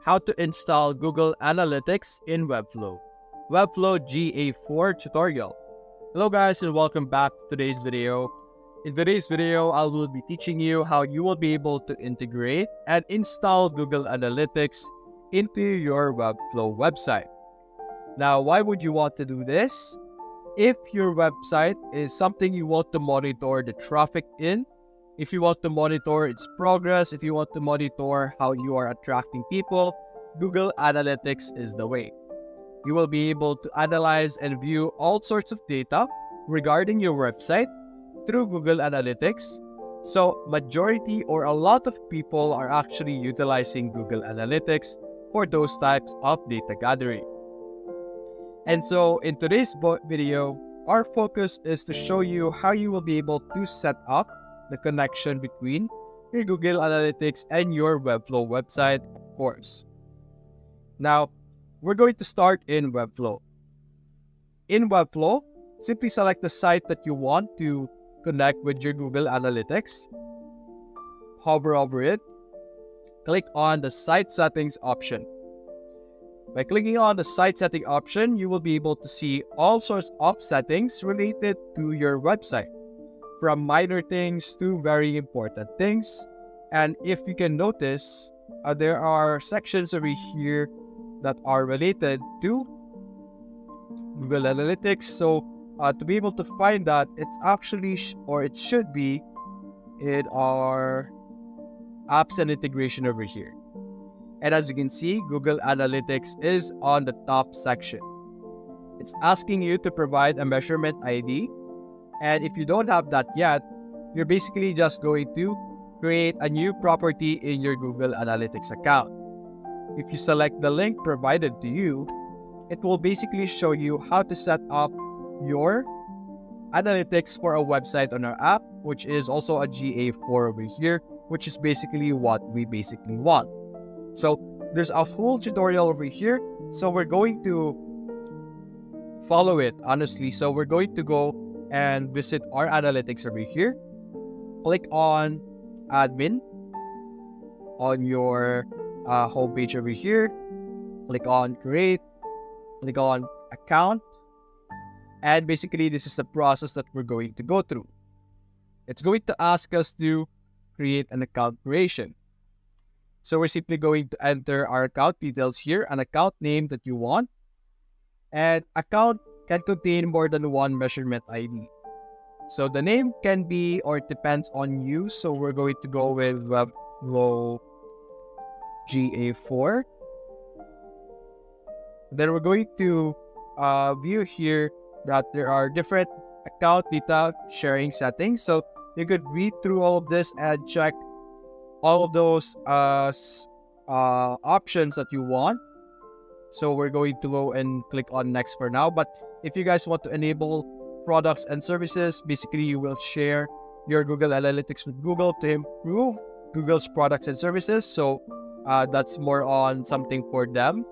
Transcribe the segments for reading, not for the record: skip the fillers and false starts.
how to install Google Analytics in Webflow. Webflow GA4 tutorial. Hello guys and welcome back to today's video. In today's video, I will be teaching you how you will be able to integrate and install Google Analytics into your Webflow website. Now, why would you want to do this? If your website is something you want to monitor the traffic in, if you want to monitor its progress, if you want to monitor how you are attracting people, Google Analytics is the way. You will be able to analyze and view all sorts of data regarding your website through Google Analytics. So majority or a lot of people are actually utilizing Google Analytics for those types of data gathering. And so in today's video, our focus is to show you how you will be able to set up the connection between your Google Analytics and your Webflow website, of course. Now, we're going to start in Webflow. In Webflow, simply select the site that you want to connect with your Google Analytics. Hover over it. Click on the Site Settings option. By clicking on the Site Setting option, you will be able to see all sorts of settings related to your website, from minor things to very important things. And if you can notice, there are sections over here that are related to Google Analytics. So to be able to find that, it's actually it should be in our apps and integration over here. And as you can see, Google Analytics is on the top section. It's asking you to provide a measurement ID. And if you don't have that yet, you're basically just going to create a new property in your Google Analytics account. If you select the link provided to you, it will basically show you how to set up your analytics for a website on our app, which is also a GA4 over here, which is basically what we basically want. So there's a full tutorial over here. So we're going to follow it, honestly. So we're going to go and visit our analytics over here. Click on admin on your homepage over here. Click on create. Click on account. And basically, this is the process that we're going to go through. It's going to ask us to create an account creation. So we're simply going to enter our account details here, an account name that you want. And account can contain more than one measurement ID. So the name can be, or it depends on you. So we're going to go with Webflow GA4. Then we're going to view here that there are different account data sharing settings. So you could read through all of this and check all of those options that you want. So we're going to go and click on next for now. But if you guys want to enable products and services, basically you will share your Google Analytics with Google to improve Google's products and services. So that's more on something for them.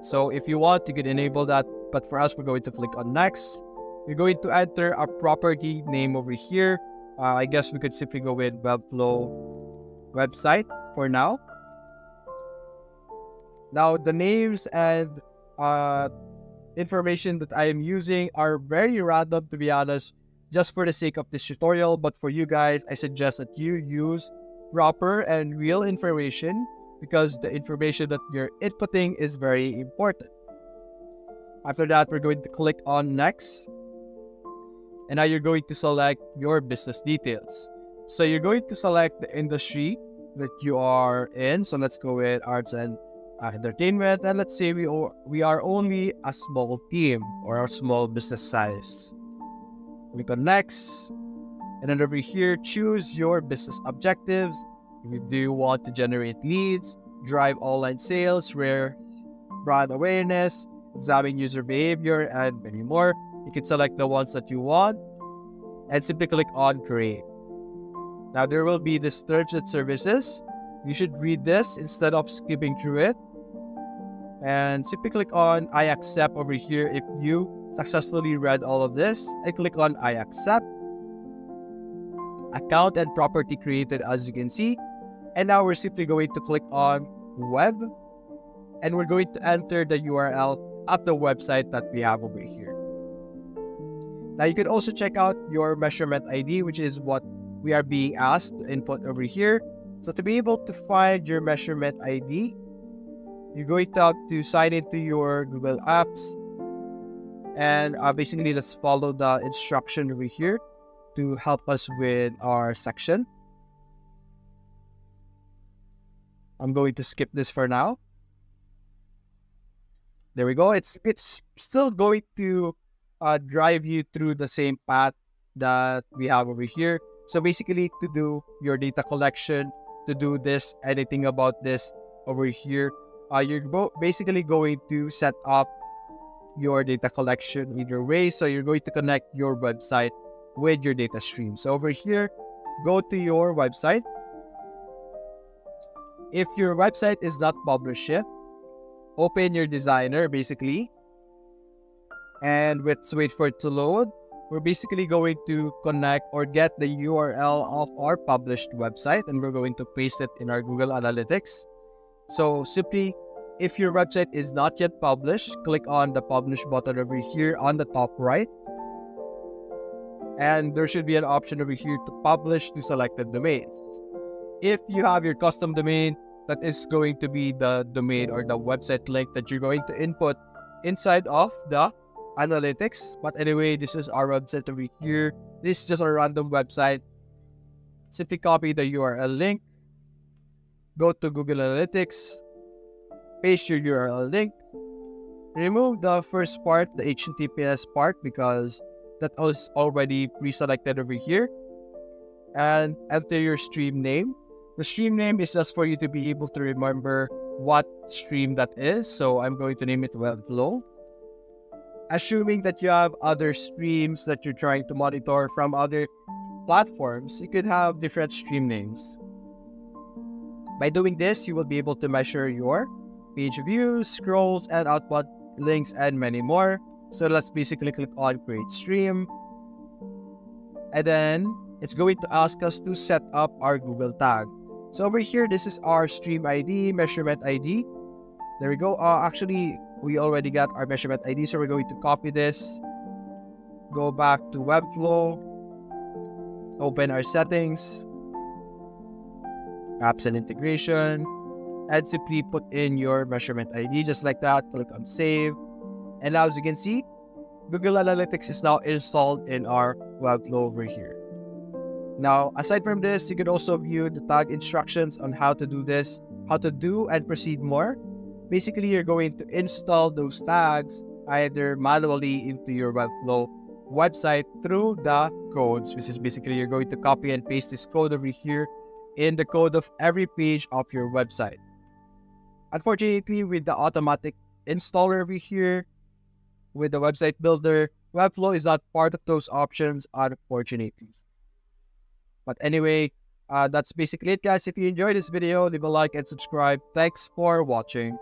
So if you want, you can enable that. But for us, we're going to click on next. We're going to enter a property name over here. I guess we could simply go with Webflow website for now. Now, the names and information that I am using are very random, to be honest, just for the sake of this tutorial. But for you guys, I suggest that you use proper and real information, because the information that you're inputting is very important. After that, we're going to click on next. And now you're going to select your business details. So you're going to select the industry that you are in. So let's go with arts and entertainment. And let's say we are only a small team or a small business size. Click on next. And then over here, choose your business objectives. Do you want to generate leads, drive online sales, raise brand awareness, examine user behavior, and many more? You can select the ones that you want and simply click on create. Now there will be this terms and services. You should read this instead of skipping through it. And simply click on I accept over here if you successfully read all of this. And click on I accept. Account and property created, as you can see. And now we're simply going to click on web and we're going to enter the URL of the website that we have over here. Now you can also check out your measurement ID, which is what we are being asked to input over here. So to be able to find your measurement ID, you're going to have to sign into your Google Apps, and basically let's follow the instruction over here to help us with our section. I'm going to skip this for now. There we go. It's still going to drive you through the same path that we have over here. So basically, to do your data collection, to do this, anything about this over here, you're basically going to set up your data collection in your way. So you're going to connect your website with your data stream. So over here, go to your website. If your website is not published yet, open your designer basically, and let's wait for it to load. We're basically going to connect or get the URL of our published website, and we're going to paste it in our Google Analytics. So simply, if your website is not yet published, click on the publish button over here on the top right, and there should be an option over here to publish to selected domains. If you have your custom domain, that is going to be the domain or the website link that you're going to input inside of the analytics. But anyway, this is our website over here. This is just a random website. Simply copy the URL link, go to Google Analytics, paste your URL link, remove the first part, the HTTPS part, because that was already pre-selected over here, and enter your stream name. The stream name is just for you to be able to remember what stream that is. So I'm going to name it Webflow. Assuming that you have other streams that you're trying to monitor from other platforms, you could have different stream names. By doing this, you will be able to measure your page views, scrolls, and output links, and many more. So let's basically click on Create Stream. And then it's going to ask us to set up our Google tag. So over here, this is our stream ID, measurement ID. There we go. Actually, we already got our measurement ID, so we're going to copy this. Go back to Webflow. Open our settings. Apps and integration. And simply put in your measurement ID just like that. Click on Save. And now as you can see, Google Analytics is now installed in our Webflow over here. Now, aside from this, you can also view the tag instructions on how to do this, how to do and proceed more. Basically, you're going to install those tags either manually into your Webflow website through the codes, which is basically you're going to copy and paste this code over here in the code of every page of your website. Unfortunately, with the automatic installer over here, with the website builder, Webflow is not part of those options, unfortunately. But anyway, that's basically it, guys. If you enjoyed this video, leave a like and subscribe. Thanks for watching.